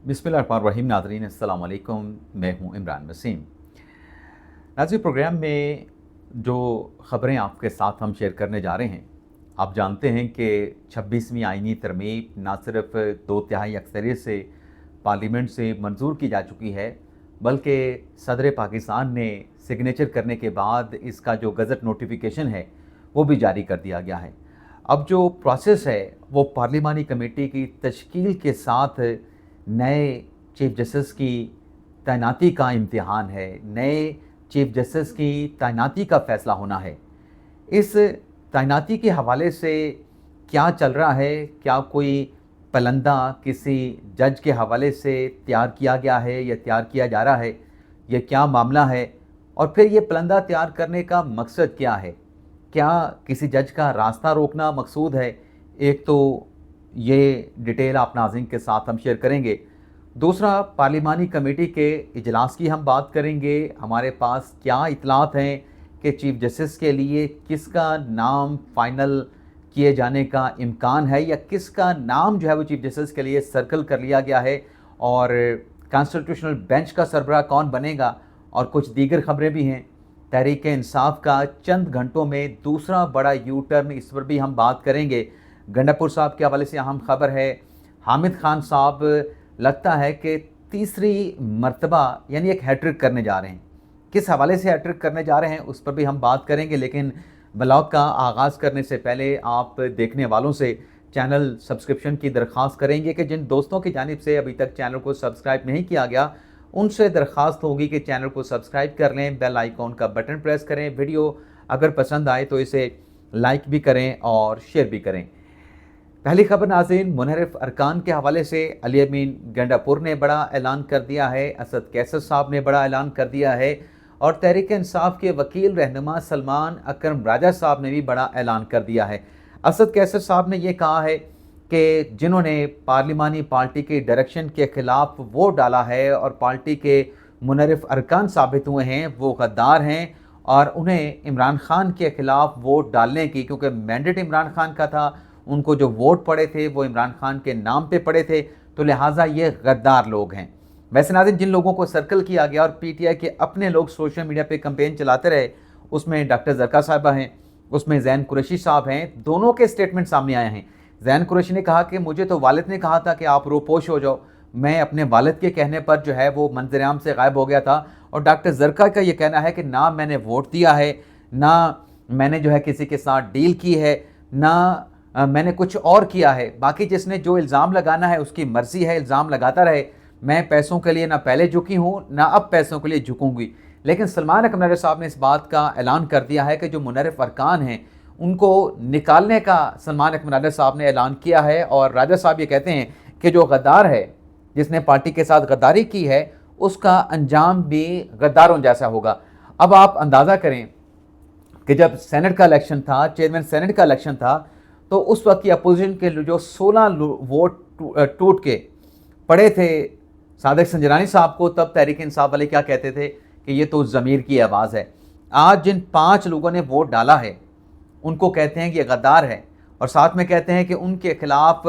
बिस्मिल्लाहिर्रहमानिर्रहीम। नाज़रीन अस्सलाम वालेकुम, मैं हूं इमरान वसीम। नाज़रीन, प्रोग्राम में जो ख़बरें आपके साथ हम शेयर करने जा रहे हैं, आप जानते हैं कि 26वीं आईनी तरमीम ना सिर्फ 2/3 अक्सरियत से पार्लियामेंट से मंजूर की जा चुकी है, बल्कि सदर पाकिस्तान ने सिग्नेचर करने के बाद इसका जो गज़ट नोटिफिकेशन है वो भी जारी कर दिया गया है। अब जो प्रोसेस है वो पार्लिमानी कमेटी की तश्कील के साथ नए चीफ जस्टिस की तैनाती का इम्तिहान है, नए चीफ जस्टिस की तैनाती का फ़ैसला होना है। इस तैनाती के हवाले से क्या चल रहा है, क्या कोई पलंदा किसी जज के हवाले से तैयार किया गया है या तैयार किया जा रहा है, ये क्या मामला है, और फिर ये पलंदा तैयार करने का मकसद क्या है? क्या किसी जज का रास्ता रोकना मकसूद है? एक तो ये डिटेल आप नाज़रीन के साथ हम शेयर करेंगे। दूसरा, पार्लिमानी कमेटी के इजलास की हम बात करेंगे। हमारे पास क्या इतलात हैं कि चीफ जस्टिस के लिए किसका नाम फाइनल किए जाने का इम्कान है, या किसका नाम जो है वो चीफ जस्टिस के लिए सर्कल कर लिया गया है, और कॉन्स्टिट्यूशनल बेंच का सरबराह कौन बनेगा, और कुछ दीगर खबरें भी हैं। तहरीक इंसाफ का चंद घंटों में दूसरा बड़ा यू टर्न, इस पर भी हम बात करेंगे। गंडापुर साहब के हवाले से अहम खबर है, हामिद खान साहब लगता है कि तीसरी मर्तबा यानी एक हैट्रिक करने जा रहे हैं। किस हवाले से हैट्रिक करने जा रहे हैं उस पर भी हम बात करेंगे, लेकिन ब्लॉग का आगाज़ करने से पहले आप देखने वालों से चैनल सब्सक्रिप्शन की दरख्वास्त करेंगे कि जिन दोस्तों की जानिब से अभी तक चैनल को सब्सक्राइब नहीं किया गया, उनसे दरख्वास्त होगी कि चैनल को सब्सक्राइब कर लें, बेल आइकॉन का बटन प्रेस करें, वीडियो अगर पसंद आए तो इसे लाइक भी करें और शेयर भी करें। पहली खबर नाज़रीन, मुनहरिफ अरकान के हवाले से अली अमीन गंडापुर ने बड़ा ऐलान कर दिया है, असद कैसर साहब ने बड़ा ऐलान कर दिया है, और तहरीक इंसाफ के वकील रहनुमा सलमान अकरम राजा साहब ने भी बड़ा ऐलान कर दिया है। असद कैसर साहब ने ये कहा है कि जिन्होंने पार्लिमानी पार्टी के डायरेक्शन के ख़िलाफ़ वोट डाला है और पार्टी के मुनहरिफ अरकान साबित हुए हैं, वो गद्दार हैं, और उन्हें इमरान खान के ख़िलाफ़ वोट डालने की, क्योंकि मैंडेट इमरान खान का था, उनको जो वोट पड़े थे वो इमरान खान के नाम पे पड़े थे, तो लिहाजा ये गद्दार लोग हैं। वैसे नाज़रीन, जिन लोगों को सर्कल किया गया और पीटीआई के अपने लोग सोशल मीडिया पे कैंपेन चलाते रहे, उसमें डॉक्टर ज़रका साहिबा हैं, उसमें ज़ैन कुरैशी साहब हैं। दोनों के स्टेटमेंट सामने आए हैं। ज़ैन कुरैशी ने कहा कि मुझे तो वालिद ने कहा था कि आप रोपोश हो जाओ, मैं अपने वालिद के कहने पर जो है वो मंजर-ए-आम से गायब हो गया था। और डॉक्टर ज़रका का ये कहना है कि ना मैंने वोट दिया है, ना मैंने जो है किसी के साथ डील की है, ना मैंने कुछ और किया है। बाकी जिसने जो इल्ज़ाम लगाना है उसकी मर्ज़ी है, इल्ज़ाम लगाता रहे। मैं पैसों के लिए ना पहले झुकी हूँ, ना अब पैसों के लिए झुकूंगी। लेकिन सलमान अकरम राजा साहब ने इस बात का ऐलान कर दिया है कि जो मुनहरिफ अरकान हैं उनको निकालने का सलमान अकरम राजा साहब ने ऐलान किया है। और राजा साहब ये कहते हैं कि जो गद्दार है, जिसने पार्टी के साथ गद्दारी की है, उसका अंजाम भी गद्दारों जैसा होगा। अब आप अंदाज़ा करें कि जब सेनेट का इलेक्शन था, चेयरमैन सेनेट का इलेक्शन था, तो उस वक्त की अपोजिशन के जो 16 वोट टूट के पड़े थे सादिक संजरानी साहब को, तब तहरीक इंसाफ वाले क्या कहते थे कि ये तो ज़मीर की आवाज़ है। आज जिन 5 लोगों ने वोट डाला है उनको कहते हैं कि ये गद्दार है, और साथ में कहते हैं कि उनके खिलाफ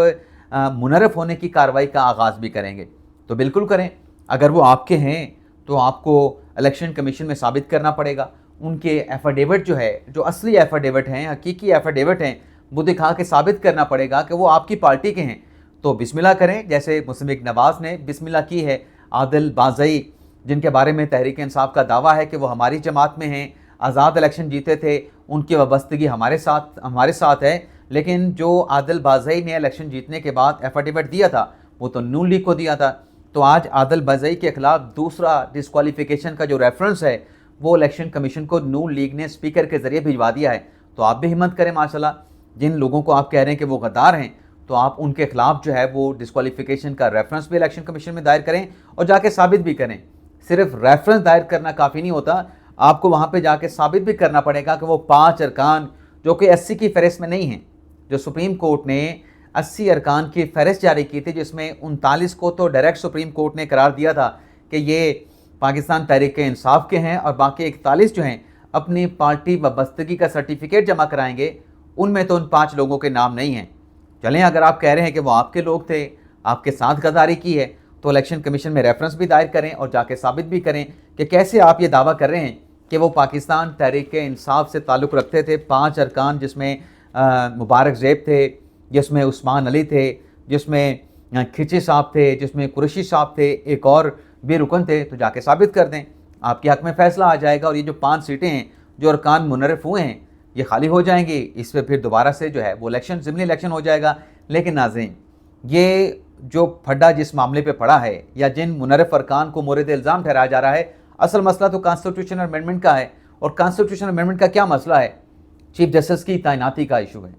मुनहरफ होने की कार्रवाई का आगाज़ भी करेंगे। तो बिल्कुल करें, अगर वो आपके हैं तो आपको इलेक्शन कमीशन में साबित करना पड़ेगा। उनके एफिडेविट जो है, जो असली एफिडेविट हैं, हकीकी एफिडेविट हैं, वो दिखा के साबित करना पड़ेगा कि वो आपकी पार्टी के हैं। तो बिस्मिल्लाह करें, जैसे मुस्लिम लीग नवाज़ ने बिस्मिल्लाह की है। आदिल बाज़ई, जिनके बारे में तहरीक इंसाफ का दावा है कि वो हमारी जमात में हैं, आज़ाद इलेक्शन जीते थे, उनकी वाबस्तगी हमारे साथ है, लेकिन जो आदिल बाज़ई ने इलेक्शन जीतने के बाद एफिडेविट दिया था वो तो नून लीग को दिया था। तो आज आदिल बाज़ई के खिलाफ दूसरा डिस्क्वालिफिकेशन का जो रेफरेंस है वो इलेक्शन कमीशन को नून लीग ने स्पीकर के ज़रिए भिजवा दिया है। तो आप भी हिम्मत करें माशाल्लाह, जिन लोगों को आप कह रहे हैं कि वो गद्दार हैं, तो आप उनके खिलाफ जो है वो डिस्क्वालिफिकेशन का रेफरेंस भी इलेक्शन कमीशन में दायर करें और जाके साबित भी करें। सिर्फ रेफरेंस दायर करना काफ़ी नहीं होता, आपको वहाँ पे जाके साबित भी करना पड़ेगा कि वो 5 अरकान जो कि 80 की फहरिस्त में नहीं हैं, जो सुप्रीम कोर्ट ने 80 अरकान की फहरिस्त जारी की थी, जिसमें 39 को तो डायरेक्ट सुप्रीम कोर्ट ने करार दिया था कि ये पाकिस्तान तहरीक इंसाफ के हैं, और बाकी 41 जो हैं अपनी पार्टी वाबस्तगी का सर्टिफिकेट जमा कराएंगे, उनमें तो उन 5 लोगों के नाम नहीं हैं। चलें, अगर आप कह रहे हैं कि वो आपके लोग थे, आपके साथ गद्दारी की है, तो इलेक्शन कमीशन में रेफरेंस भी दायर करें और जाके साबित भी करें कि कैसे आप ये दावा कर रहे हैं कि वो पाकिस्तान तहरीक इंसाफ से ताल्लुक़ रखते थे। 5 अरकान जिसमें मुबारक ज़ैब थे, जिसमें उस्मान अली थे, जिसमें खिची साहब थे, जिसमें कुरैशी साहब थे, एक और भी रुकन थे, तो जाके साबित कर दें, आपके हक़ में फ़ैसला आ जाएगा और ये जो 5 सीटें हैं जो अरकान मुनर्रफ हुए हैं ये खाली हो जाएंगी। इस पर फिर दोबारा से जो है वो इलेक्शन ज़िमनी इलेक्शन हो जाएगा। लेकिन नाज़रीन, ये जो फड्डा जिस मामले पे पड़ा है या जिन मुनर्रफ अरकान को मोरद इल्ज़ाम ठहराया जा रहा है, असल मसला तो कॉन्स्टिट्यूशनल अमेंडमेंट का है। और कॉन्स्टिट्यूशनल अमेंडमेंट का क्या मसला है? चीफ जस्टिस की तैनाती का इशू है।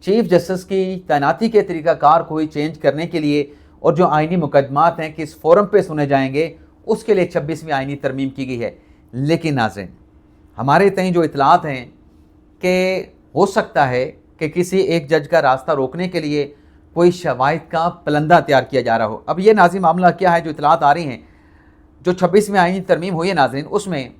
चीफ जस्टिस की तैनाती के तरीक़ाकार को ही चेंज करने के लिए और जो आइनी मुकदमात हैं किस फोरम पे सुने जाएंगे, उसके लिए 26वीं आइनी तरमीम की गई है। लेकिन नाज़रीन, हमारे तई जो इतलात हैं कि हो सकता है कि किसी एक जज का रास्ता रोकने के लिए कोई शवाहिद का पलंदा तैयार किया जा रहा हो। अब ये नाज़रीन मामला क्या है जो इतलात आ रही हैं, जो 26वीं आइनी तरमीम हुई है नाज़रीन, उसमें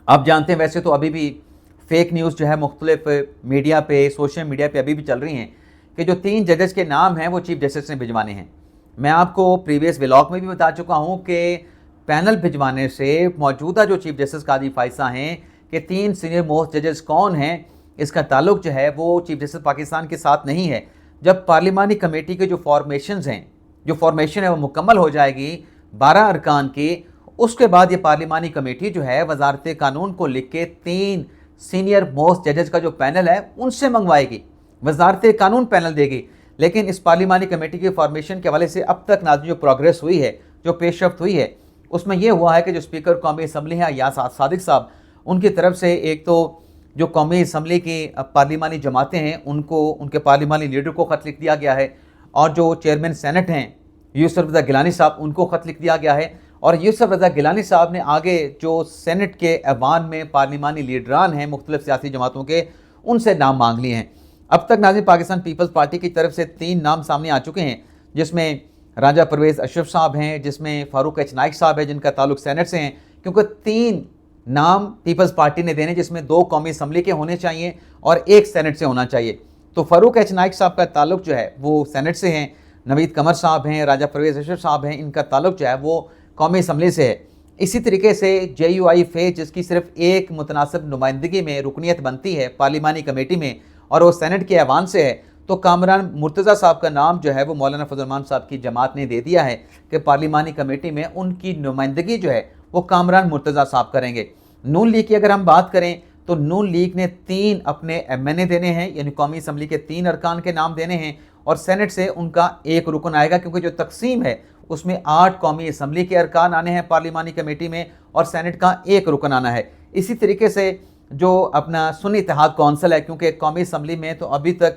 आप जानते हैं वैसे तो अभी भी फेक न्यूज़ जो है मुख्तलिफ मीडिया पे, सोशल मीडिया पे अभी भी चल रही हैं कि जो 3 जजेस के नाम हैं वो चीफ जस्टिस ने भिजवाने हैं। मैं आपको प्रीवियस व्लॉग में भी बता चुका हूँ कि पैनल भिजवाने से मौजूदा जो चीफ जस्टिस काजी फायसा हैं कि 3 सीनियर मोस्ट जजेस कौन हैं, इसका ताल्लुक जो है वो चीफ जस्टिस पाकिस्तान के साथ नहीं है। जब पार्लिमानी कमेटी के जो फॉर्मेशंस हैं, जो फॉर्मेशन है वो मुकम्मल हो जाएगी 12 अरकान की, उसके बाद ये पार्लिमानी कमेटी जो है वजारत कानून को लिख के 3 सीनियर मोस्ट जजेस का जो पैनल है उनसे मंगवाएगी, वजारत कानून पैनल देगी। लेकिन इस पार्लिमानी कमेटी के फॉर्मेशन के हवाले से अब तक नाज़रीन जो प्रोग्रेस हुई है, जो पेशरफ्त हुई है, उसमें यह हुआ है कि जो स्पीकर कौमी असम्बली हैं या सादिक साहब, उनकी तरफ से एक तो जो कौमी असम्बली की पार्लिमानी जमातें हैं उनको, उनके पार्लिमानी लीडर को ख़त लिख दिया गया है, और जो चेयरमैन सेनेट हैं यूसुफ रज़ा गिलानी साहब, उनको ख़त लिख दिया गया है। और यूसुफ रज़ा गिलानी साहब ने आगे जो सेनेट के ऐवान में पार्लिमानी लीडरान हैं मुख्तलिफ सियासी जमातों के, उनसे नाम मांग लिए हैं। अब तक नाज़रीन पाकिस्तान पीपल्स पार्टी की तरफ से 3 नाम सामने आ चुके हैं, जिसमें राजा परवेज़ अशरफ साहब हैं, जिसमें फ़ारूक एच नाइक साहब है जिनका ताल्लुक सेनेट से हैं, क्योंकि 3 नाम पीपल्स पार्टी ने देने, जिसमें 2 कौमी असम्बली के होने चाहिए और 1 सेनेट से होना चाहिए। तो फ़ारूक एच नाइक साहब का ताल्लुक जो है वो सेनेट से हैं, नवीद कमर साहब हैं, राजा परवेज़ अशरफ साहब हैं, इनका ताल्लुक जो है वो कौमी असम्बली से है। इसी तरीके से JUI फेज, जिसकी सिर्फ एक मुतनासिब नुमाइंदगी में रुकनीत बनती है पार्लिमानी कमेटी में और वो सेनेट के ऐवान से है, तो कामरान मुर्तज़ा साहब का नाम जो है वो मौलाना फजल रहमान साहब की जमात ने दे दिया है कि पार्लिमानी कमेटी में उनकी नुमाइंदगी जो है वो कामरान मुर्तज़ा साहब करेंगे। नून लीग की अगर हम बात करें तो नून लीग ने 3 अपने MNA देने हैं, यानी कौमी असम्बली के 3 अरकान के नाम देने हैं, और सेनेट से उनका 1 रुकन आएगा, क्योंकि जो तकसीम है उसमें 8 कौमी असम्बली के अरकान आने हैं पार्लिमानी कमेटी में और सेनेट का 1 रुकन आना है। इसी तरीके से जो अपना सुन्नी इत्तेहाद कौंसिल है, क्योंकि कौमी असम्बली में तो अभी तक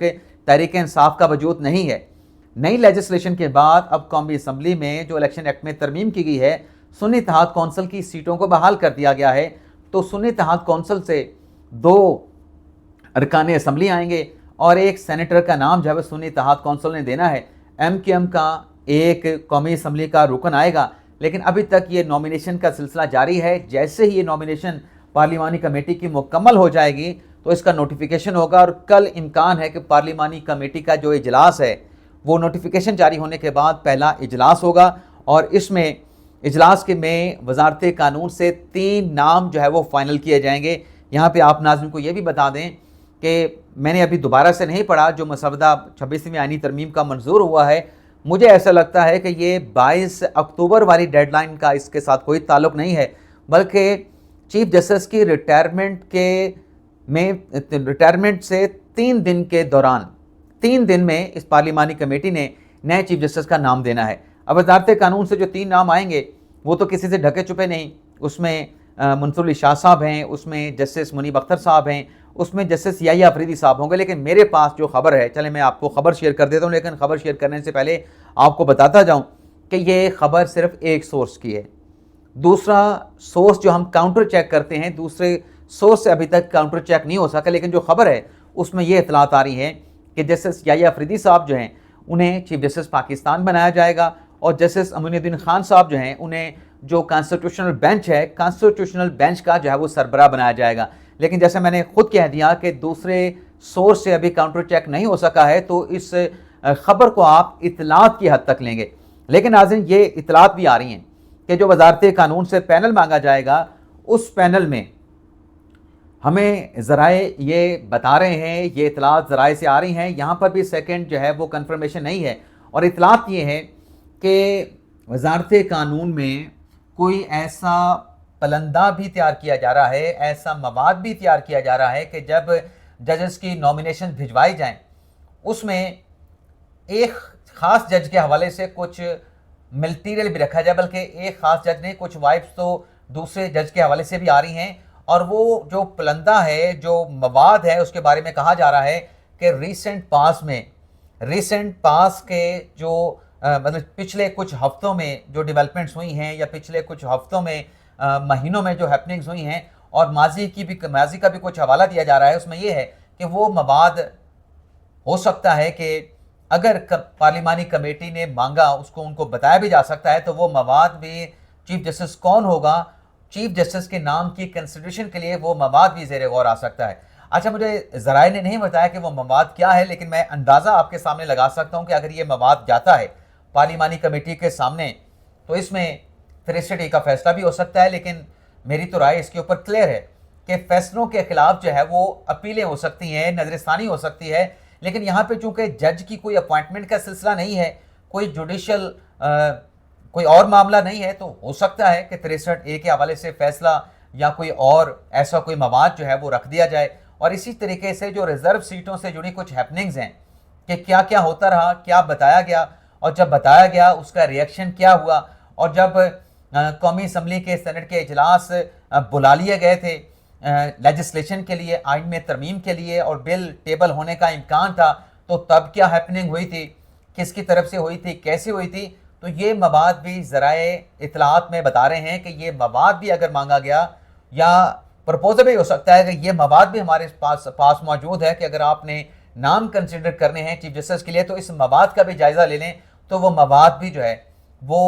तहरीक इंसाफ का वजूद नहीं है, नई लेजिस्लेशन के बाद अब कौमी असम्बली में जो इलेक्शन एक्ट में तरमीम की गई है, सुन्नी इत्तेहाद कौंसिल की सीटों को बहाल कर दिया गया है। तो सुन्नी इत्तेहाद कौंसिल से 2 अरकान असम्बली आएंगे और 1 सेनेटर का नाम जो है सुन्नी इत्तेहाद कौंसिल ने देना है। MQM का 1 कौमी असम्बली का रुकन आएगा, लेकिन अभी तक ये नॉमिनेशन का सिलसिला जारी है। जैसे ही ये नॉमिनेशन पार्लिमानी कमेटी की मुकम्मल हो जाएगी तो इसका नोटिफिकेशन होगा, और कल इम्कान है कि पार्लिमानी कमेटी का जो इजलास है वो नोटिफिकेशन जारी होने के बाद पहला इजलास होगा, और इसमें इजलास के में वजारत कानून से 3 नाम जो है वो फाइनल किए जाएंगे। यहाँ पे आप नाज़रीन को ये भी बता दें कि मैंने अभी दोबारा से नहीं पढ़ा, जो मसवदा 26वीं आइनी तरमीम का मंजूर हुआ है, मुझे ऐसा लगता है कि ये 22 अक्टूबर वाली डेडलाइन का इसके साथ कोई ताल्लुक़ नहीं है, बल्कि चीफ जस्टिस की रिटायरमेंट से 3 दिन के दौरान, 3 दिन में इस पार्लिमानी कमेटी ने नए चीफ जस्टिस का नाम देना है। अब वजारत कानून से जो 3 नाम आएंगे वो तो किसी से ढके छुपे नहीं, उसमें मंसूर अली शाह साहब हैं, उसमें जस्टिस मुनीब अख्तर साहब हैं, उसमें जस्टिस याहिया अफरीदी साहब होंगे। लेकिन मेरे पास जो खबर है, चले मैं आपको खबर शेयर कर देता हूँ, लेकिन खबर शेयर करने से पहले आपको बताता जाऊँ कि ये खबर सिर्फ एक सोर्स की है। दूसरा सोर्स जो हम काउंटर चेक करते हैं, दूसरे सोर्स से अभी तक काउंटर चेक नहीं हो सका, लेकिन जो खबर है उसमें ये इतलात आ रही है कि जस्टिस याहिया अफरीदी साहब जो हैं उन्हें चीफ जस्टिस पाकिस्तान बनाया जाएगा, और जस्टिस अमीनुद्दीन खान साहब जो हैं उन्हें जो कॉन्स्टिट्यूशनल बेंच है, कॉन्स्टिट्यूशनल बेंच का जो है वो सरबराह बनाया जाएगा। लेकिन जैसे मैंने खुद कह दिया कि दूसरे सोर्स से अभी काउंटर चेक नहीं हो सका है, तो इस खबर को आप इतलात की हद तक लेंगे। لیکن ناظرین یہ اطلاعات بھی آ رہی ہیں کہ جو وزارت قانون سے پینل مانگا جائے گا اس پینل میں ہمیں ذرائع یہ بتا رہے ہیں، یہ اطلاعات ذرائع سے آ رہی ہیں، یہاں پر بھی سیکنڈ جو ہے وہ کنفرمیشن نہیں ہے، اور اطلاعات یہ ہے کہ وزارت قانون میں کوئی ایسا پلندہ بھی تیار کیا جا رہا ہے، ایسا مواد بھی تیار کیا جا رہا ہے کہ جب ججز کی نامینیشن بھجوائی جائیں اس میں ایک خاص جج کے حوالے سے کچھ ملٹیریل بھی رکھا جائے، بلکہ ایک خاص جج نے کچھ وائبس تو دوسرے جج کے حوالے سے بھی آ رہی ہیں، اور وہ جو پلندہ ہے، جو مواد ہے، اس کے بارے میں کہا جا رہا ہے کہ ریسنٹ پاس کے جو مطلب پچھلے کچھ ہفتوں میں جو ڈیولپمنٹس ہوئی ہیں، یا پچھلے کچھ ہفتوں میں مہینوں میں جو ہیپننگز ہوئی ہیں، اور ماضی کا بھی کچھ حوالہ دیا جا رہا ہے، اس میں یہ ہے کہ وہ مواد ہو سکتا ہے کہ اگر پارلیمانی کمیٹی نے مانگا اس کو ان کو بتایا بھی جا سکتا ہے، تو وہ مواد بھی چیف جسٹس کون ہوگا، چیف جسٹس کے نام کی کنسیڈریشن کے لیے وہ مواد بھی زیر غور آ سکتا ہے۔ اچھا، مجھے ذرائع نے نہیں بتایا کہ وہ مواد کیا ہے، لیکن میں اندازہ آپ کے سامنے لگا سکتا ہوں کہ اگر یہ مواد جاتا ہے پارلیمانی کمیٹی کے سامنے تو اس میں 63A کا فیصلہ بھی ہو سکتا ہے، لیکن میری تو رائے اس کے اوپر کلیئر ہے کہ فیصلوں کے خلاف جو ہے وہ اپیلیں ہو سکتی ہیں، نظر ثانی ہو سکتی ہے، لیکن یہاں پہ چونکہ جج کی کوئی اپوائنٹمنٹ کا سلسلہ نہیں ہے، کوئی جوڈیشل کوئی اور معاملہ نہیں ہے، تو ہو سکتا ہے کہ 63A کے حوالے سے فیصلہ یا کوئی اور ایسا کوئی مواد جو ہے وہ رکھ دیا جائے، اور اسی طریقے سے جو ریزرو سیٹوں سے جڑی کچھ ہیپننگز ہیں کہ کیا کیا ہوتا رہا، کیا بتایا گیا، اور جب بتایا گیا اس کا ریئیکشن کیا ہوا، اور جب قومی اسمبلی کے سینٹ کے اجلاس بلا لیے گئے تھے لیجسلیشن کے لیے، آئین میں ترمیم کے لیے، اور بل ٹیبل ہونے کا امکان تھا، تو تب کیا ہیپننگ ہوئی تھی، کس کی طرف سے ہوئی تھی، کیسے ہوئی تھی، تو یہ مواد بھی ذرائع اطلاعات میں بتا رہے ہیں کہ یہ مواد بھی اگر مانگا گیا، یا پرپوزل بھی ہو سکتا ہے کہ یہ مواد بھی ہمارے پاس موجود ہے کہ اگر آپ نے نام کنسیڈر کرنے ہیں چیف جسٹس کے لیے تو اس مواد کا بھی جائزہ لے لیں، تو وہ مواد بھی جو ہے وہ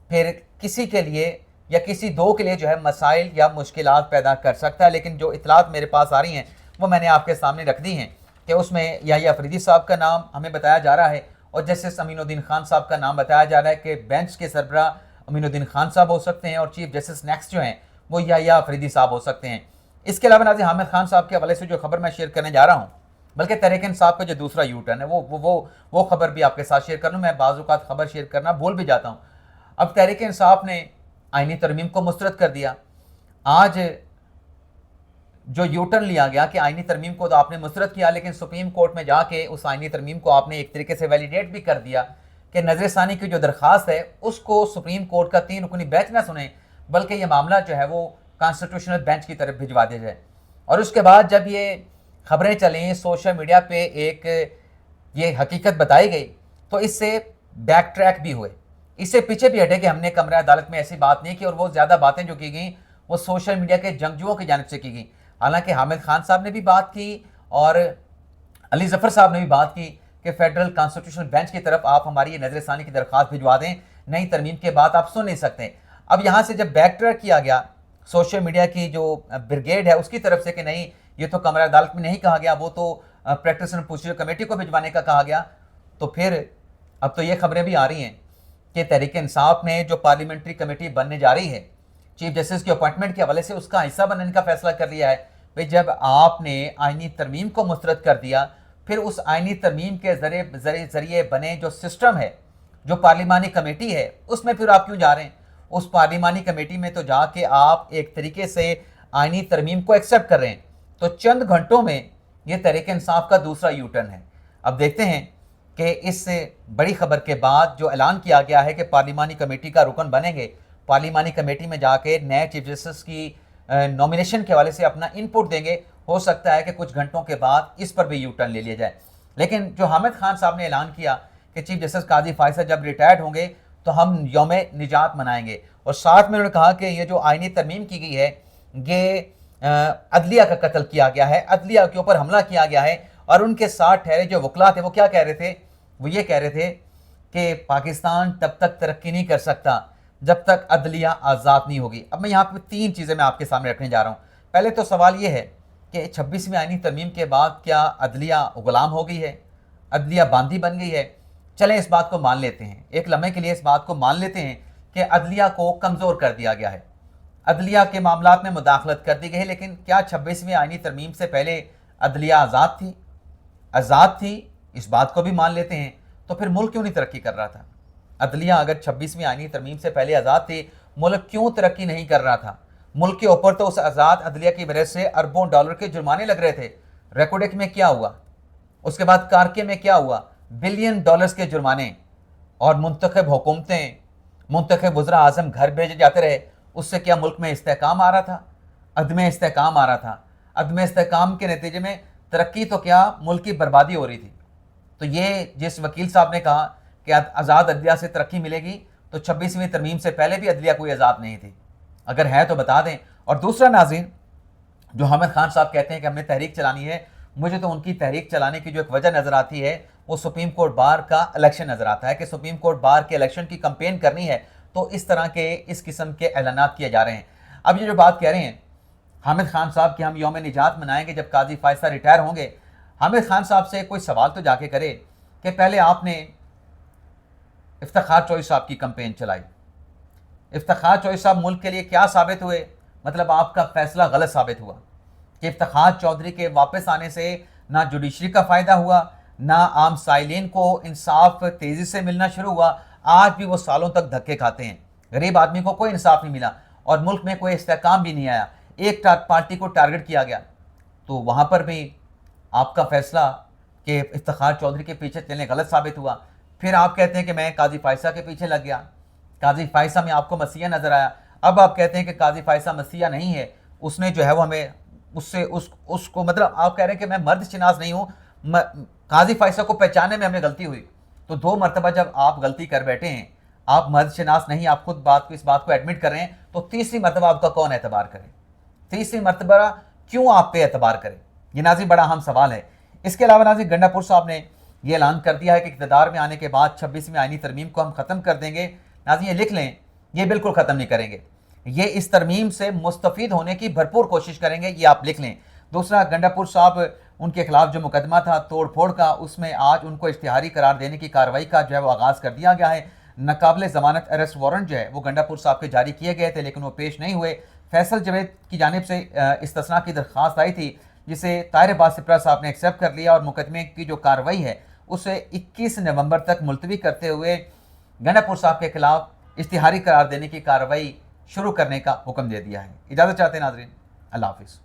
پھر کسی کے لیے یا کسی دو کے لیے جو ہے مسائل یا مشکلات پیدا کر سکتا ہے۔ لیکن جو اطلاعات میرے پاس آ رہی ہیں وہ میں نے آپ کے سامنے رکھ دی ہیں کہ اس میں یحییٰ افریدی صاحب کا نام ہمیں بتایا جا رہا ہے، اور جسٹس امین الدین خان صاحب کا نام بتایا جا رہا ہے کہ بینچ کے سربراہ امین الدین خان صاحب ہو سکتے ہیں، اور چیف جسٹس نیکسٹ جو ہیں وہ یحییٰ افریدی صاحب ہو سکتے ہیں۔ اس کے علاوہ ناظرین حامد خان صاحب کے حوالے سے جو خبر میں شیئر کرنے جا رہا ہوں، بلکہ تحریک انصاف کا جو دوسرا یو ٹرن ہے وہ خبر بھی آپ کے ساتھ شیئر کر لوں، میں بعض اوقات خبر شیئر کرنا بھول بھی جاتا ہوں۔ اب تحریک انصاف نے آئینی ترمیم کو مسترد کر دیا۔ آج جو یو ٹرن لیا گیا کہ آئینی ترمیم کو تو آپ نے مسترد کیا، لیکن سپریم کورٹ میں جا کے اس آئینی ترمیم کو آپ نے ایک طریقے سے ویلیڈیٹ بھی کر دیا کہ نظر ثانی کی جو درخواست ہے اس کو سپریم کورٹ کا 3 رکنی بینچ نہ سنیں، بلکہ یہ معاملہ جو ہے وہ کانسٹیٹیوشنل بینچ کی طرف بھجوا دیا جائے۔ اور اس کے بعد جب یہ خبریں چلیں سوشل میڈیا پہ، ایک یہ حقیقت بتائی گئی، تو اس سے بیک ٹریک بھی ہوئے، اس سے پیچھے بھی ہٹے کہ ہم نے کمرہ عدالت میں ایسی بات نہیں کی، اور وہ زیادہ باتیں جو کی گئیں وہ سوشل میڈیا کے جنگجوؤں کی جانب سے کی گئیں۔ حالانکہ حامد خان صاحب نے بھی بات کی اور علی ظفر صاحب نے بھی بات کی کہ فیڈرل کانسٹیٹیوشنل بینچ کی طرف آپ ہماری یہ نظر ثانی کی درخواست بھجوا دیں، نئی ترمیم کے بعد آپ سن نہیں سکتے۔ اب یہاں سے جب بیک ٹریک کیا گیا سوشل میڈیا کی جو بریگیڈ ہے اس کی طرف سے کہ نہیں یہ تو کمرہ عدالت میں نہیں کہا گیا، وہ تو پریکٹس اینڈ پروسیجر کمیٹی کو بھجوانے کا کہا گیا، تو پھر اب تو یہ خبریں بھی آ رہی ہیں کہ تحریک انصاف نے جو پارلیمنٹری کمیٹی بننے جا رہی ہے چیف جسٹس کی اپوائنٹمنٹ کے حوالے سے اس کا حصہ بننے کا فیصلہ کر لیا ہے۔ بھئی جب آپ نے آئینی ترمیم کو مسترد کر دیا، پھر اس آئینی ترمیم کے ذریعے بنے جو سسٹم ہے، جو پارلیمانی کمیٹی ہے، اس میں پھر آپ کیوں جا رہے ہیں؟ اس پارلیمانی کمیٹی میں تو جا کے آپ ایک طریقے سے آئینی ترمیم کو ایکسیپٹ کر رہے ہیں، تو چند گھنٹوں میں یہ تحریک انصاف کا دوسرا یو ٹرن ہے۔ اب دیکھتے ہیں کہ اس بڑی خبر کے بعد جو اعلان کیا گیا ہے کہ پارلیمانی کمیٹی کا رکن بنیں گے، پارلیمانی کمیٹی میں جا کے نئے چیف جسٹس کی نومینیشن کے حوالے سے اپنا ان پٹ دیں گے، ہو سکتا ہے کہ کچھ گھنٹوں کے بعد اس پر بھی یو ٹرن لے لیا جائے۔ لیکن جو حامد خان صاحب نے اعلان کیا کہ چیف جسٹس قاضی فائز جب ریٹائرڈ ہوں گے تو ہم یوم نجات منائیں گے، اور ساتھ میں انہوں نے کہا کہ یہ جو آئینی ترمیم کی گئی ہے یہ عدلیہ کا قتل کیا گیا ہے، عدلیہ کے اوپر حملہ کیا گیا ہے، اور ان کے ساتھ ٹھہرے جو وکلا تھے وہ کیا کہہ رہے تھے؟ وہ یہ کہہ رہے تھے کہ پاکستان تب تک ترقی نہیں کر سکتا جب تک عدلیہ آزاد نہیں ہوگی۔ اب میں یہاں پہ 3 چیزیں میں آپ کے سامنے رکھنے جا رہا ہوں۔ پہلے تو سوال یہ ہے کہ 26ویں آئینی ترمیم کے بعد کیا عدلیہ غلام ہو گئی ہے، عدلیہ باندھی بن گئی ہے؟ چلیں اس بات کو مان لیتے ہیں، ایک لمحے کے لیے اس بات کو مان لیتے ہیں کہ عدلیہ کو کمزور کر دیا گیا ہے، عدلیہ کے معاملات میں مداخلت کر دی گئی ہے، لیکن کیا 26ویں آئینی ترمیم سے پہلے عدلیہ آزاد تھی؟ آزاد تھی، اس بات کو بھی مان لیتے ہیں، تو پھر ملک کیوں نہیں ترقی کر رہا تھا؟ عدلیہ اگر 26ویں آئینی ترمیم سے پہلے آزاد تھی، ملک کیوں ترقی نہیں کر رہا تھا؟ ملک کے اوپر تو اس آزاد عدلیہ کی وجہ سے اربوں ڈالر کے جرمانے لگ رہے تھے۔ ریکارڈ ایکٹ میں کیا ہوا؟ اس کے بعد کارکے میں کیا ہوا؟ بلین ڈالرز کے جرمانے، اور منتخب حکومتیں، منتخب وزراء اعظم گھر بھیجے جاتے رہے۔ اس سے کیا ملک میں استحکام آ رہا تھا؟ عدم استحکام آ رہا تھا۔ عدم استحکام کے نتیجے میں ترقی تو کیا، ملک کی بربادی ہو رہی تھی۔ تو یہ جس وکیل صاحب نے کہا کہ آزاد عدلیہ سے ترقی ملے گی، تو 26ویں ترمیم سے پہلے بھی عدلیہ کوئی آزاد نہیں تھی، اگر ہے تو بتا دیں۔ اور دوسرا ناظرین، جو حامد خان صاحب کہتے ہیں کہ ہم نے تحریک چلانی ہے، مجھے تو ان کی تحریک چلانے کی جو ایک وجہ نظر آتی ہے وہ سپریم کورٹ بار کا الیکشن نظر آتا ہے، کہ سپریم کورٹ بار کے الیکشن کی کمپین کرنی ہے، تو اس طرح کے اس قسم کے اعلانات کیے جا رہے ہیں۔ اب یہ جو بات کہہ رہے ہیں حامد خان صاحب کہ ہم یوم نجات منائیں گے جب قاضی فائز ریٹائر ہوں گے، حامد خان صاحب سے کوئی سوال تو جا کے کرے کہ پہلے آپ نے افتخار چوہدری صاحب کی کمپین چلائی، افتخار چوہدری صاحب ملک کے لیے کیا ثابت ہوئے؟ مطلب آپ کا فیصلہ غلط ثابت ہوا کہ افتخار چوہدری کے واپس آنے سے نہ جوڈیشری کا فائدہ ہوا، نہ عام سائلین کو انصاف تیزی سے ملنا شروع ہوا، آج بھی وہ سالوں تک دھکے کھاتے ہیں، غریب آدمی کو کوئی انصاف نہیں ملا، اور ملک میں کوئی استحکام بھی نہیں آیا، ایک پارٹی کو ٹارگٹ کیا گیا۔ تو وہاں پر بھی آپ کا فیصلہ کہ افتخار چوہدری کے پیچھے چلنے غلط ثابت ہوا۔ پھر آپ کہتے ہیں کہ میں قاضی فائزہ کے پیچھے لگ گیا، قاضی فائزہ میں آپ کو مسیحا نظر آیا۔ اب آپ کہتے ہیں کہ قاضی فائزہ مسیحا نہیں ہے، اس نے جو ہے وہ ہمیں اس کو مطلب آپ کہہ رہے ہیں کہ میں مرد شناس نہیں ہوں، قاضی فائزہ کو پہچاننے میں ہمیں غلطی ہوئی۔ تو 2 مرتبہ جب آپ غلطی کر بیٹھے ہیں، آپ مرد شناس نہیں، آپ خود اس بات کو ایڈمٹ کر رہے ہیں، تو تیسری مرتبہ آپ کا کون اعتبار کرے؟ تیسری مرتبہ کیوں آپ پہ اعتبار کرے؟ یہ ناظرین بڑا اہم سوال ہے۔ اس کے علاوہ ناظرین گنڈا پور صاحب نے یہ اعلان کر دیا ہے کہ اقتدار میں آنے کے بعد 26ویں آئینی ترمیم کو ہم ختم کر دیں گے۔ ناظرین یہ لکھ لیں، یہ بالکل ختم نہیں کریں گے، یہ اس ترمیم سے مستفید ہونے کی بھرپور کوشش کریں گے، یہ آپ لکھ لیں۔ دوسرا، گنڈا پور صاحب ان کے خلاف جو مقدمہ تھا توڑ پھوڑ کا، اس میں آج ان کو اشتہاری قرار دینے کی کارروائی کا جو ہے وہ آغاز کر دیا گیا ہے۔ ناقابل ضمانت اریسٹ وارنٹ جو ہے وہ گنڈا پور صاحب کے جاری کیے گئے تھے، لیکن وہ پیش نہیں ہوئے۔ فیصل جاوید کی جانب سے استثناء کی درخواست آئی تھی، جسے طاہر عباس سپرہ صاحب نے ایکسیپٹ کر لیا، اور مقدمے کی جو کارروائی ہے اسے 21 نومبر تک ملتوی کرتے ہوئے گنڈا پور صاحب کے خلاف اشتہاری قرار دینے کی کارروائی شروع کرنے کا حکم دے دیا ہے۔ اجازت چاہتے ہیں ناظرین، اللہ حافظ۔